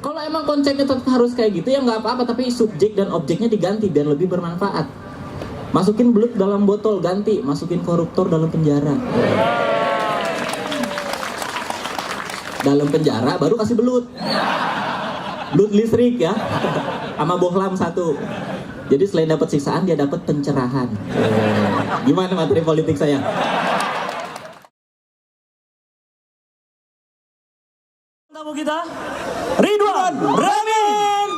Kalau emang konsepnya tetap harus kayak gitu ya nggak apa-apa, tapi subjek dan objeknya diganti biar lebih bermanfaat. Masukin belut dalam botol, ganti masukin koruptor dalam penjara. Dalam penjara baru kasih belut. Belut listrik ya. Sama bohlam satu. Jadi selain dapat siksaan dia dapat pencerahan. Gimana materi politik saya? Tamu kita Ridwan Ramin.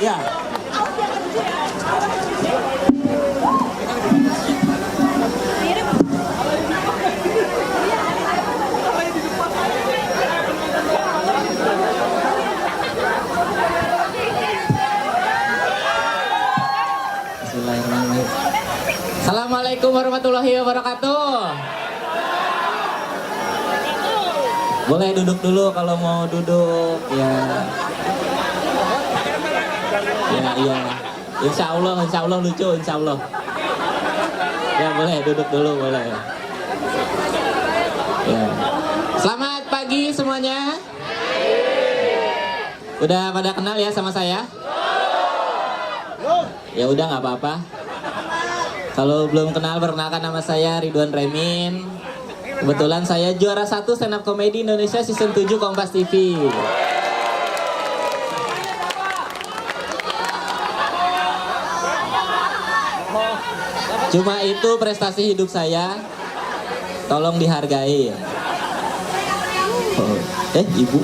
Ya. Bismillahirrahmanirrahim. Assalamualaikum warahmatullahi wabarakatuh. Boleh duduk dulu kalau mau duduk ya. Ya. Insya Allah lucu, insya Allah. Ya boleh duduk dulu boleh. Ya. Selamat pagi semuanya. Udah pada kenal ya sama saya? Ya udah nggak apa-apa. Kalau belum kenal, perkenalkan nama saya Ridwan Ramin. Kebetulan saya juara 1 stand up comedy Indonesia season 7 Kompas TV. Cuma itu prestasi hidup saya. Tolong dihargai. Ibu.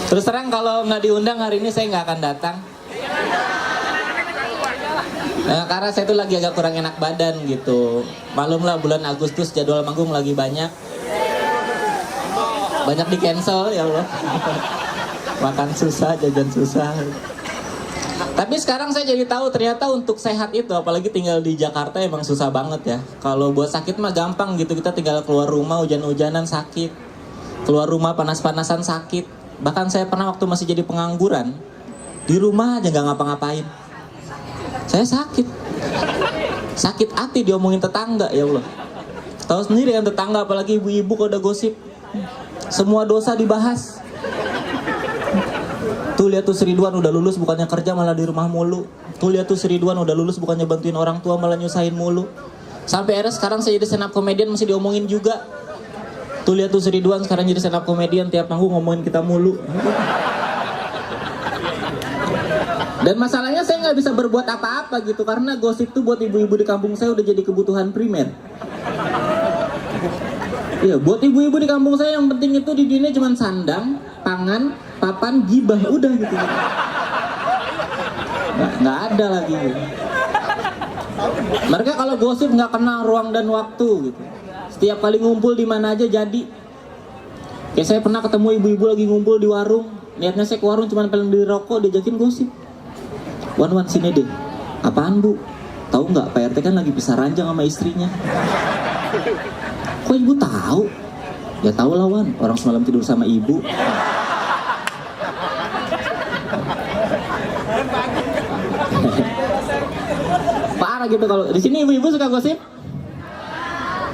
Terus terang kalau nggak diundang hari ini saya nggak akan datang. Karena saya tuh lagi agak kurang enak badan gitu. Malum lah bulan Agustus jadwal manggung lagi banyak di cancel ya Allah. Makan susah, jajan susah. Tapi sekarang saya jadi tahu ternyata untuk sehat itu, apalagi tinggal di Jakarta emang susah banget ya. Kalau buat sakit mah gampang gitu, kita tinggal keluar rumah hujan-hujanan sakit, keluar rumah panas-panasan sakit. Bahkan saya pernah waktu masih jadi pengangguran, di rumah aja nggak ngapa-ngapain. Saya sakit hati diomongin tetangga ya Allah. Tahu sendiri kan tetangga, apalagi ibu-ibu kalau udah gosip, semua dosa dibahas. Tuh lihat tuh Ridwan udah lulus bukannya kerja malah di rumah mulu. Tuh lihat tuh Ridwan udah lulus bukannya bantuin orang tua malah nyusahin mulu. Sampai akhirnya sekarang saya jadi stand up comedian masih diomongin juga. Tuh lihat tuh Ridwan sekarang jadi stand up comedian tiap manggung ngomongin kita mulu. Dan masalahnya saya nggak bisa berbuat apa-apa gitu karena gosip tuh buat ibu-ibu di kampung saya udah jadi kebutuhan primer. Iya, buat ibu-ibu di kampung saya yang penting itu di dunia cuma sandang, pangan, papan, gibah, udah gitu. Nggak ada lagi. Mereka kalau gosip nggak kenal ruang dan waktu gitu. Setiap kali ngumpul di mana aja jadi. Kayak saya pernah ketemu ibu-ibu lagi ngumpul di warung. Niatnya saya ke warung cuma pengen beli rokok, diajakin gosip. Wan sini deh. Apaan bu? Tahu nggak Pak RT kan lagi pisah ranjang sama istrinya. Kok ibu tahu? Ya tahu lah Wan, orang semalam tidur sama ibu. Parah gitu kalau di sini ibu-ibu suka gosip?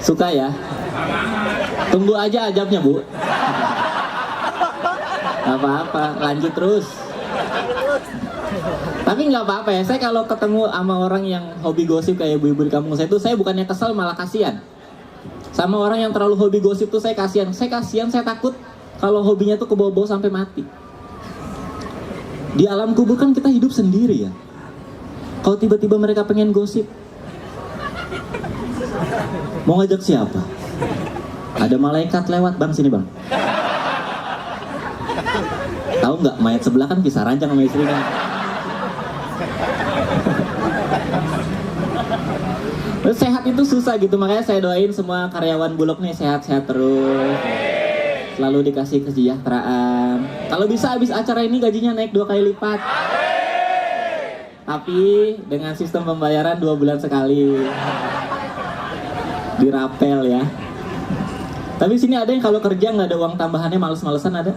Suka ya? Tunggu aja ajabnya bu. Gak apa-apa, lanjut terus. Tapi nggak apa-apa ya, saya kalau ketemu sama orang yang hobi gosip kayak ibu-ibu di kampung saya tuh, saya bukannya kesel malah kasihan. Sama orang yang terlalu hobi gosip tuh saya kasihan. Saya takut kalau hobinya tuh kebawa-bawa sampai mati. Di alam kubur kan kita hidup sendiri ya. Kalau tiba-tiba mereka pengen gosip, mau ngajak siapa? Ada malaikat lewat, bang sini bang. Tahu nggak mayat sebelah kan pisah ranjang sama istrinya. Sehat itu susah gitu, makanya saya doain semua karyawan Bulog nih sehat-sehat terus, selalu dikasih kesejahteraan. Kalau bisa habis acara ini gajinya naik 2 kali lipat. Tapi dengan sistem pembayaran 2 bulan sekali. Dirapel ya. Tapi sini ada yang kalau kerja nggak ada uang tambahannya males-malesan ada?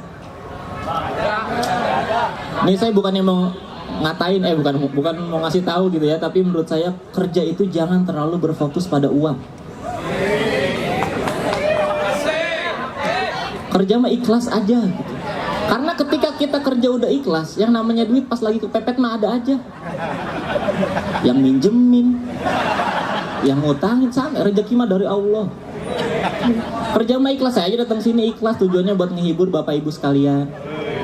Nih saya bukannya mau ngatain, bukan mau ngasih tahu gitu ya, tapi menurut saya kerja itu jangan terlalu berfokus pada uang. Kerja mah ikhlas aja gitu. Karena ketika kita kerja udah ikhlas, yang namanya duit pas lagi kepepet mah ada aja. Yang minjemin, yang ngutangin, sama rezeki mah dari Allah. Kerja mah ikhlas, saya aja datang sini ikhlas, tujuannya buat ngehibur Bapak Ibu sekalian.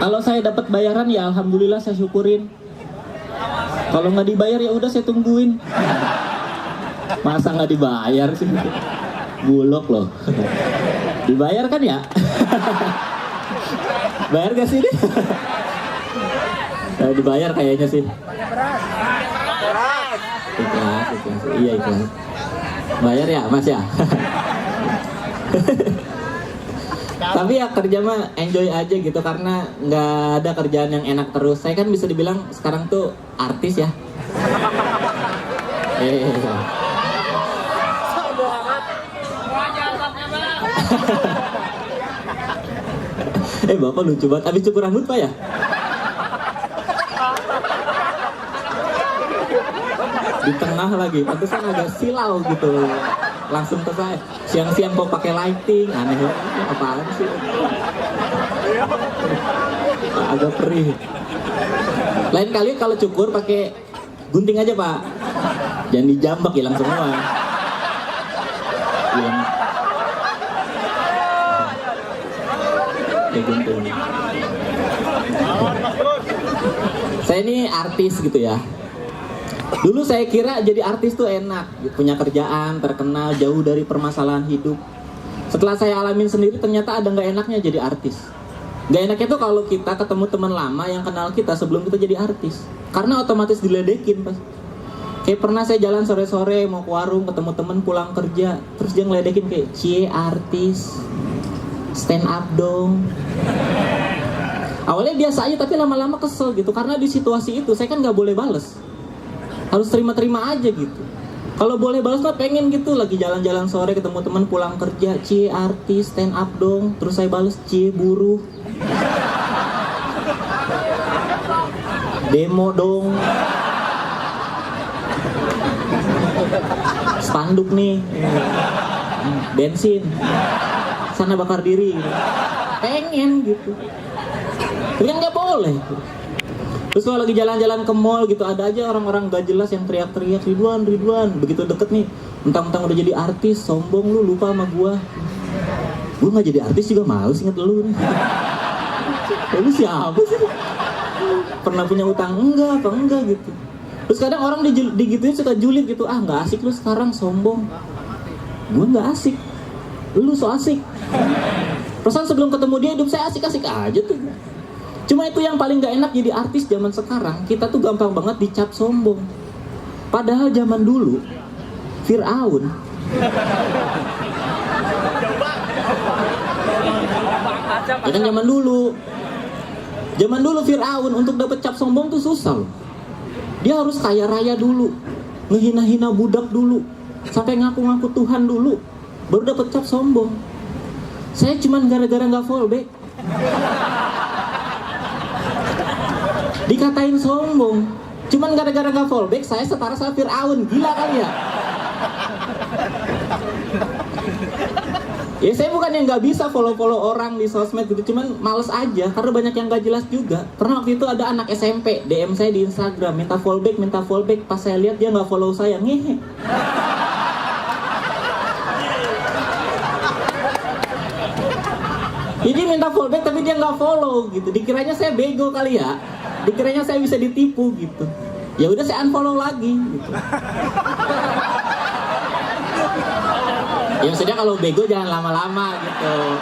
Kalau saya dapat bayaran ya alhamdulillah saya syukurin. Kalau nggak dibayar ya udah saya tungguin. Masa nggak dibayar sih? Bulok loh. Dibayar kan ya? Bayar gak sih ini? Dibayar kayaknya sih. Ikhlas. Iya ikhlas. Bayar ya Mas ya? Tapi ya kerja mah enjoy aja gitu, karena nggak ada kerjaan yang enak terus. Saya kan bisa dibilang sekarang tuh artis ya. Bapak lucu banget. Habis cukur rambut Pak ya? Di tengah lagi, pantesan agak silau gitu. Langsung ke saya. Siang-siang kok pakai lighting, aneh banget. Apaan sih? Agak perih. Lain kali kalau cukur pakai gunting aja Pak. Jangan dijambak, hilang semua. Yang gunting. Saya ini artis gitu ya. Dulu saya kira jadi artis tuh enak, punya kerjaan, terkenal, jauh dari permasalahan hidup. Setelah saya alamin sendiri, ternyata ada nggak enaknya jadi artis. Nggak enaknya tuh kalau kita ketemu teman lama yang kenal kita sebelum kita jadi artis, karena otomatis diledekin Pas. Kayak pernah saya jalan sore-sore mau ke warung, ketemu temen pulang kerja, terus dia ngeledekin kayak, "Cie artis, stand up dong." Awalnya biasa aja, tapi lama-lama kesel gitu, karena di situasi itu saya kan nggak boleh bales, harus terima-terima aja gitu. Kalau boleh balas mah pengen gitu, lagi jalan-jalan sore ketemu teman pulang kerja, "Cie artis, stand up dong." Terus saya balas, "Cie buruh, demo dong, spanduk nih, bensin, sana bakar diri." Pengen gitu, tapi kan nggak boleh. Terus kalau lagi jalan-jalan ke mall gitu, ada aja orang-orang gak jelas yang teriak-teriak, Ridwan. Begitu deket nih, mentang-mentang udah jadi artis, sombong lu, lupa sama gua. Gua gak jadi artis juga males inget lu nih. Lu siapa sih? Pernah punya utang? Enggak gitu. Terus kadang orang digituin suka julid gitu, gak asik lu sekarang, sombong. Gua gak asik, lu so asik. Perasaan sebelum ketemu dia hidup saya asik-asik aja tuh. Cuma itu yang paling gak enak jadi artis zaman sekarang, kita tuh gampang banget dicap sombong. Padahal zaman dulu Fir'aun ya kan zaman dulu Fir'aun untuk dapet cap sombong tuh susah loh. Dia harus kaya raya dulu, ngehina-hina budak dulu, sampai ngaku-ngaku Tuhan dulu, baru dapet cap sombong. Saya cuman gara-gara gak fallback dikatain sombong. Cuman gara-gara gak fallback, saya setara sama Fir'aun. Gila kali ya? Ya saya bukan yang gak bisa follow-follow orang di sosmed gitu, cuman males aja karena banyak yang gak jelas juga. Pernah waktu itu ada anak SMP DM saya di Instagram, minta fallback. Pas saya lihat dia gak follow saya, ngehe. Jadi minta fallback tapi dia nggak follow gitu. Dikiranya saya bego kali ya. Dikiranya saya bisa ditipu gitu. Ya udah saya unfollow lagi gitu. Ya maksudnya kalau bego jangan lama-lama gitu.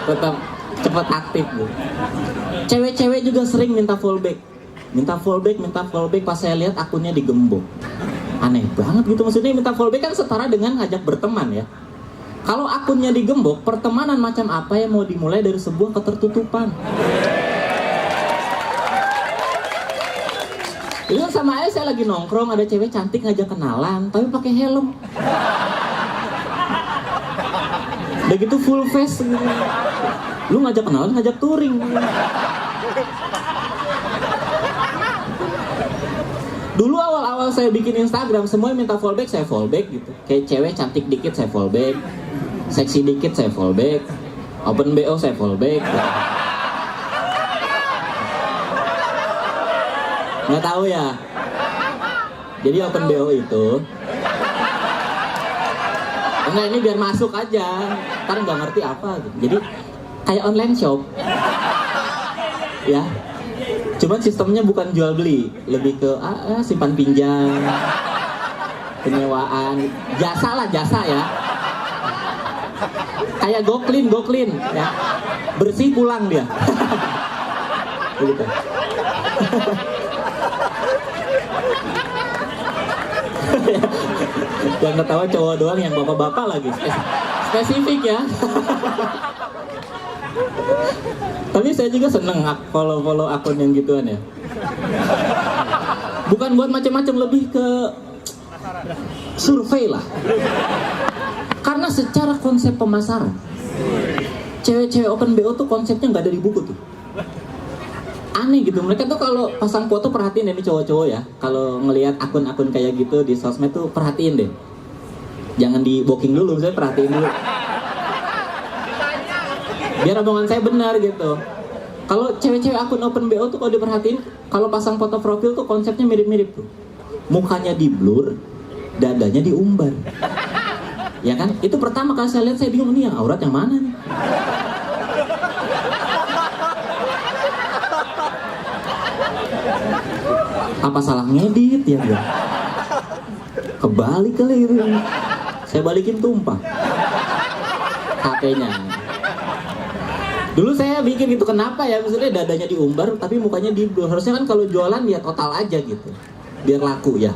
Tetap cepat aktif gitu. Cewek-cewek juga sering minta fallback. Pas saya lihat akunnya digembok. Aneh banget gitu, maksudnya minta fallback kan setara dengan ngajak berteman ya. Kalau akunnya digembok, pertemanan macam apa yang mau dimulai dari sebuah ketertutupan? Itu kan sama aja saya lagi nongkrong, ada cewek cantik ngajak kenalan, tapi pakai helm. Udah gitu full face gitu. Lu ngajak kenalan, ngajak touring. Dulu awal-awal saya bikin Instagram, semuanya minta fallback, saya fallback gitu. Kayak cewek cantik dikit saya fallback, seksi dikit saya fallback, Open BO saya fallback. Nggak tahu ya. Jadi open BO itu enggak, ini biar masuk aja. Ntar nggak ngerti apa gitu. Jadi kayak online shop. Ya. Cuman sistemnya bukan jual beli, lebih ke simpan pinjam, penyewaan, jasa ya. Kayak Goklin ya. Bersih pulang dia. Begitu. Yang ketawa cowok doang, yang bapak-bapak lagi. Spesifik ya. Tapi saya juga seneng follow akun yang gituan ya. Bukan buat macam-macam, lebih ke survei lah. Karena secara konsep pemasaran, cewek-cewek open BO tuh konsepnya nggak ada di buku tuh. Aneh gitu, mereka tuh kalau pasang foto perhatiin ini cowok-cowok ya. Kalau ngelihat akun-akun kayak gitu di sosmed tuh perhatiin deh. Jangan di booking dulu, saya perhatiin dulu. Biar omongan saya benar gitu. Kalau cewek-cewek akun open BO tuh kalau diperhatiin, kalau pasang foto profil tuh konsepnya mirip-mirip tuh. Mukanya di blur, dadanya diumbar. Ya kan? Itu pertama kali saya lihat, saya bingung, ini yang aurat yang mana nih? Apa salah ngedit ya bro? Kebalik kali itu. Saya balikin tumpah HP-nya. Dulu saya bikin gitu, kenapa ya? Maksudnya dadanya diumbar tapi mukanya di blur. Harusnya kan kalau jualan ya total aja gitu, biar laku ya.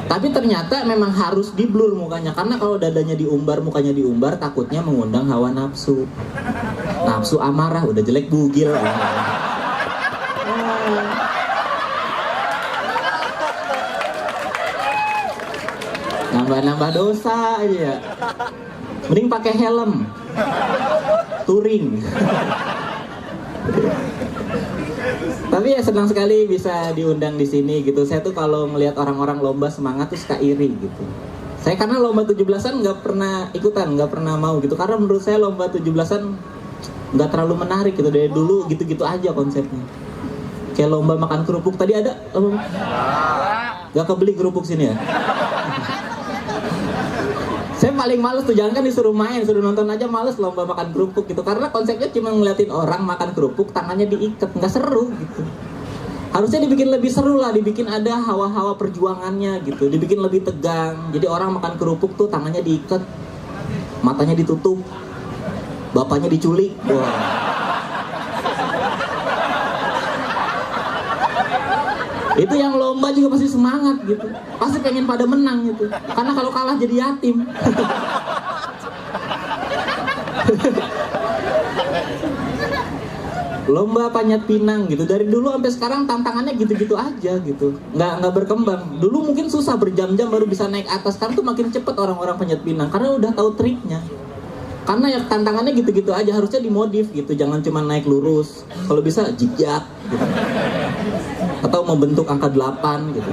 Tapi ternyata memang harus di blur mukanya, karena kalau dadanya diumbar, mukanya diumbar, takutnya mengundang hawa nafsu. Nafsu amarah, udah jelek bugil. Nambah-nambah dosa aja. Mending pakai helm touring. Tapi ya senang sekali bisa diundang di sini gitu. Saya tuh kalau ngelihat orang-orang lomba semangat tuh suka iri gitu. Saya karena lomba 17-an nggak pernah ikutan, nggak pernah mau gitu. Karena menurut saya lomba 17-an nggak terlalu menarik gitu. Dari dulu gitu-gitu aja konsepnya. Kayak lomba makan kerupuk tadi ada. Nggak kebeli kerupuk sini ya. Saya paling males tuh, jangan kan disuruh main, suruh nonton aja males lomba makan kerupuk gitu. Karena konsepnya cuma ngeliatin orang makan kerupuk, tangannya diikat, nggak seru gitu. Harusnya dibikin lebih seru lah, dibikin ada hawa-hawa perjuangannya gitu, dibikin lebih tegang. Jadi orang makan kerupuk tuh tangannya diikat, matanya ditutup, bapaknya diculik. Wah. Itu yang lomba juga pasti semangat gitu, pasti pengen pada menang gitu, karena kalau kalah jadi yatim. Lomba panjat pinang gitu, dari dulu sampai sekarang tantangannya gitu-gitu aja gitu, nggak berkembang. Dulu mungkin susah berjam-jam baru bisa naik atas, sekarang tuh makin cepet orang-orang panjat pinang karena udah tahu triknya. Karena ya tantangannya gitu-gitu aja, harusnya dimodif gitu, jangan cuma naik lurus, kalau bisa jejak gitu. Atau membentuk angka 8 gitu.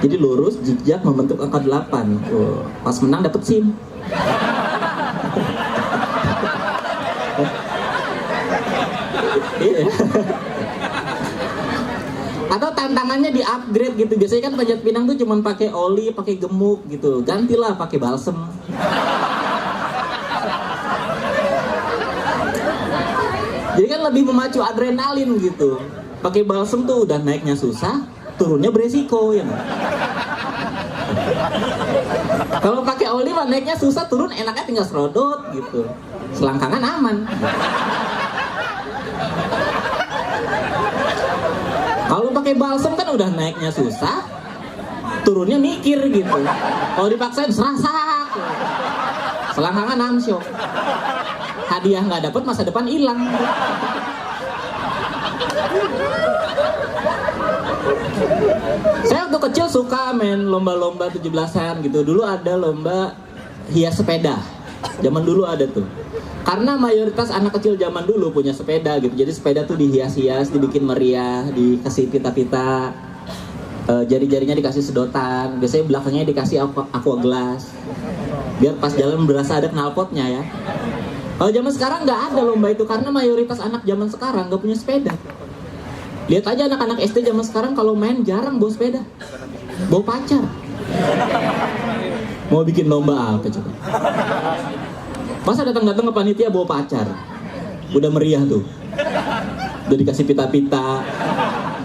Jadi lurus, jejak, membentuk angka 8. Pas menang dapet SIM. Iya. Atau tantangannya di upgrade gitu. Biasanya kan panjat pinang tuh cuma pakai oli, pakai gemuk gitu. Gantilah pakai balsem. Jadi kan lebih memacu adrenalin gitu. Pakai balsem tuh udah naiknya susah, turunnya beresiko ya. Kalau pakai oli mah naiknya susah, turun enaknya tinggal serodot gitu. Selangkangan aman. Kalau pakai balsem kan udah naiknya susah, turunnya mikir gitu. Kalau dipaksain serasak. Selangkangan amsyok. Hadiah nggak dapet, masa depan hilang. Saya waktu kecil suka main lomba-lomba 17-an gitu. Dulu ada lomba hias sepeda. Zaman dulu ada tuh. Karena mayoritas anak kecil zaman dulu punya sepeda gitu. Jadi sepeda tuh dihias-hias, dibikin meriah, dikasih pita-pita. Jari-jarinya dikasih sedotan. Biasanya belakangnya dikasih aqua glass. Biar pas jalan berasa ada knalpotnya ya. Kalau zaman sekarang nggak ada lomba itu karena mayoritas anak zaman sekarang nggak punya sepeda. Lihat aja anak-anak SD zaman sekarang kalau main jarang bawa sepeda, bawa pacar. Mau bikin lomba apa coba? Masa datang-datang ke panitia bawa pacar? Udah meriah tuh. Udah dikasih pita-pita,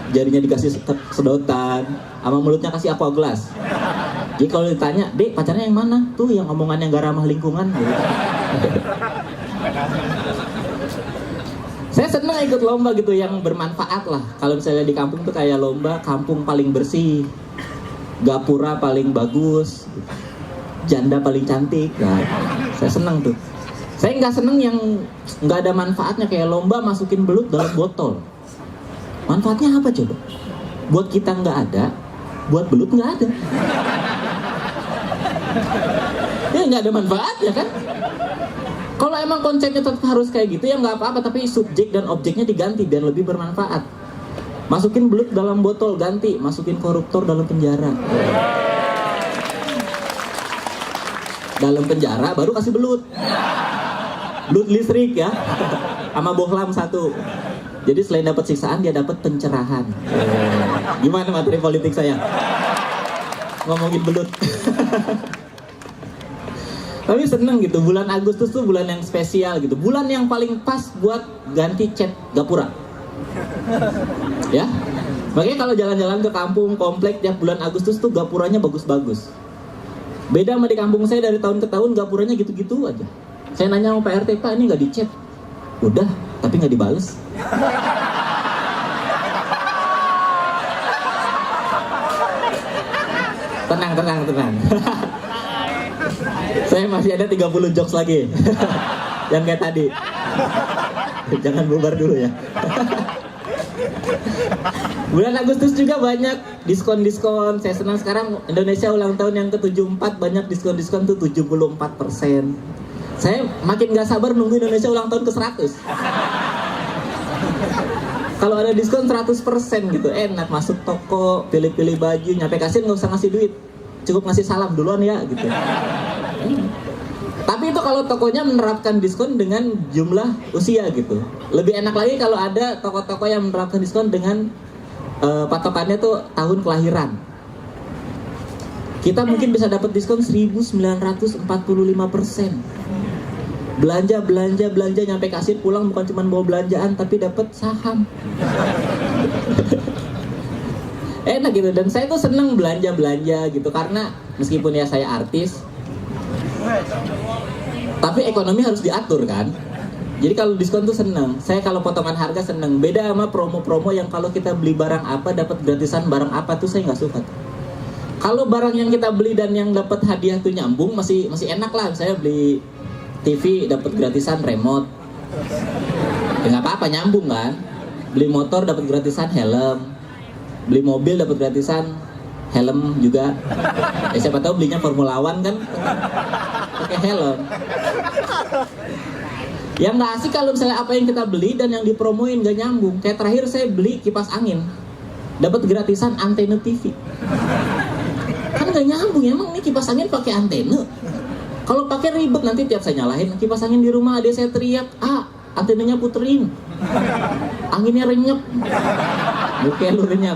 jarinya dikasih sedotan, sama mulutnya kasih aqua glass. Jadi kalau ditanya, "Dek, pacarnya yang mana?" Tuh yang omongannya gak ramah lingkungan gitu. Saya seneng ikut lomba gitu yang bermanfaat lah. Kalau misalnya di kampung tuh kayak lomba kampung paling bersih, gapura paling bagus, janda paling cantik. Nah, saya seneng tuh. Saya nggak seneng yang nggak ada manfaatnya kayak lomba masukin belut dalam botol. Manfaatnya apa coba? Buat kita nggak ada, buat belut nggak ada. Ya nggak ada manfaatnya kan? Kalau emang konsepnya tetap harus kayak gitu ya nggak apa-apa, tapi subjek dan objeknya diganti biar lebih bermanfaat. Masukin belut dalam botol ganti, masukin koruptor dalam penjara. Dalam penjara baru kasih belut. Belut listrik ya, sama bohlam 1. Jadi selain dapat siksaan dia dapat pencerahan. Gimana materi politik saya? Ngomongin belut. Tapi seneng gitu, bulan Agustus tuh bulan yang spesial gitu. Bulan yang paling pas buat ganti cat gapura. Ya, makanya kalau jalan-jalan ke kampung, komplek tiap bulan Agustus tuh gapuranya bagus-bagus. Beda sama di kampung saya dari tahun ke tahun gapuranya gitu-gitu aja. Saya nanya sama Pak RT, "Pak ini nggak dicat?" "Udah, tapi nggak dibales." Tenang. Saya masih ada 30 jokes lagi. Yang kayak tadi. Jangan bubar dulu ya. Bulan Agustus juga banyak diskon-diskon. Saya senang sekarang Indonesia ulang tahun yang ke-74 banyak diskon-diskon tuh 74%. Saya makin gak sabar nunggu Indonesia ulang tahun ke-100. Kalau ada diskon 100% gitu, enak masuk toko, pilih-pilih baju, nyampe kasir nggak usah ngasih duit, cukup ngasih salam duluan ya gitu. Tapi itu kalau tokonya menerapkan diskon dengan jumlah usia gitu. Lebih enak lagi kalau ada toko-toko yang menerapkan diskon dengan patokannya tuh tahun kelahiran. Kita mungkin bisa dapat diskon 1945%. Belanja nyampe kasir pulang bukan cuma bawa belanjaan tapi dapat saham. Enak gitu, dan saya tuh seneng belanja gitu karena meskipun ya saya artis, tapi ekonomi harus diatur kan. Jadi kalau diskon tuh seneng. Saya kalau potongan harga seneng. Beda sama promo-promo yang kalau kita beli barang apa dapat gratisan barang apa tuh saya nggak suka. Kalau barang yang kita beli dan yang dapat hadiah tuh nyambung masih enak lah. Saya beli TV dapat gratisan remote, ya nggak apa-apa, nyambung kan. Beli motor dapat gratisan helm, beli mobil dapat gratisan helm juga. Ya siapa tahu belinya Formula One kan pakai helm. Yang nggak asik kalau misalnya apa yang kita beli dan yang dipromoin nggak nyambung. Kayak terakhir saya beli kipas angin, dapat gratisan antena TV. Kan nggak nyambung, emang ini kipas angin pakai antena. Kalau pakai ribet nanti tiap saya nyalain kipas angin di rumah adik saya teriak, antenanya puterin, anginnya renyep, bukan lu renyep.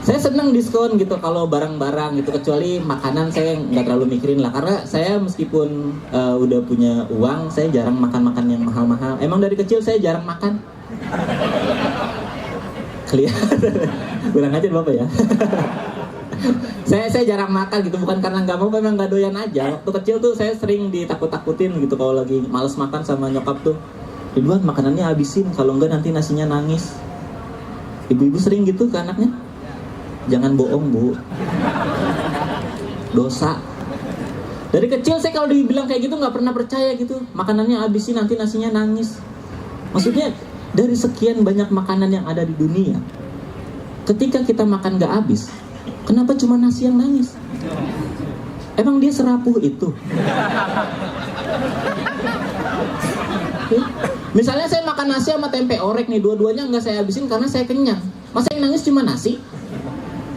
Saya seneng diskon gitu kalau barang-barang gitu, kecuali makanan saya nggak terlalu mikirin lah, karena saya meskipun udah punya uang, saya jarang makan yang mahal-mahal. Emang dari kecil saya jarang makan. Kelihatan, kurang ajar bapak ya. Saya jarang makan gitu, bukan karena nggak mau, memang nggak doyan aja. Waktu kecil tuh saya sering ditakut-takutin gitu kalau lagi males makan sama nyokap tuh, "Ridwan makanannya habisin, kalau enggak nanti nasinya nangis." Ibu-ibu sering gitu ke anaknya. Jangan bohong bu, dosa. Dari kecil saya kalau dibilang kayak gitu nggak pernah percaya gitu. Makanannya habisin nanti nasinya nangis. Maksudnya dari sekian banyak makanan yang ada di dunia, ketika kita makan nggak habis, kenapa cuma nasi yang nangis? Emang dia serapuh itu? Misalnya saya makan nasi sama tempe orek nih, dua-duanya nggak saya habisin karena saya kenyang. Masa yang nangis cuma nasi?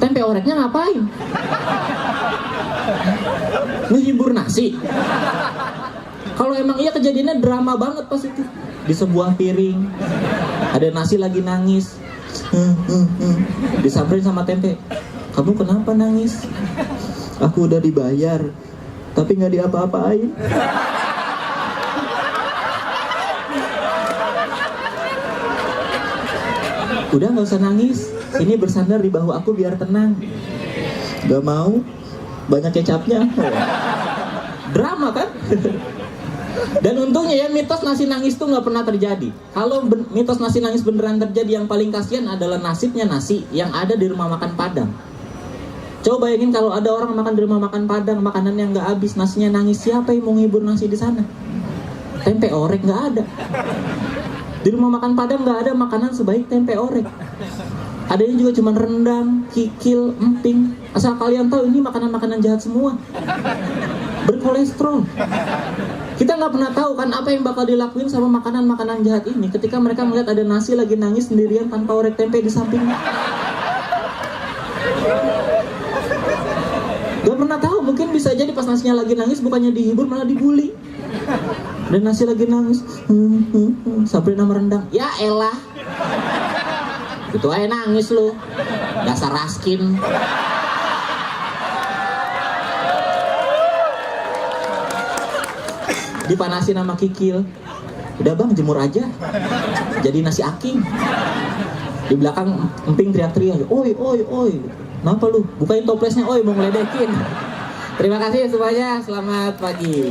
Tempe oreknya ngapain? Ngehibur nasi. Kalau emang iya kejadiannya drama banget pas itu. Di sebuah piring ada nasi lagi nangis. Disamperin sama tempe. Kamu kenapa nangis? Aku udah dibayar, tapi nggak diapa-apain. Udah nggak usah nangis. Sini bersandar di bahu aku biar tenang. Gak mau, banyak kecapnya. Drama kan? Dan untungnya ya mitos nasi nangis tuh nggak pernah terjadi. Kalau mitos nasi nangis beneran terjadi, yang paling kasihan adalah nasibnya nasi yang ada di rumah makan Padang. Coba bayangin kalau ada orang makan di rumah makan Padang, makanan yang nggak habis, nasinya nangis, siapa yang mau ngibur nasi di sana? Tempe orek nggak ada. Di rumah makan Padang nggak ada makanan sebaik tempe orek. Adanya juga cuma rendang, kikil, emping. Asal kalian tahu ini makanan-makanan jahat semua, berkolesterol. Kita nggak pernah tahu kan apa yang bakal dilakuin sama makanan-makanan jahat ini ketika mereka melihat ada nasi lagi nangis sendirian tanpa orek tempe di sampingnya. Gak pernah tahu, mungkin bisa jadi pas nasinya lagi nangis bukannya dihibur malah dibully. Dan nasi lagi nangis, sampai nama rendang. Ya elah, itu aja nangis lu, dasar raskin. Dipanasin sama kikil. Udah bang, jemur aja, jadi nasi aking. Di belakang emping teriak-teriak, oi oi oi, kenapa lu? Bukain toplesnya, oi mau ngeledekin. Terima kasih semuanya, selamat pagi.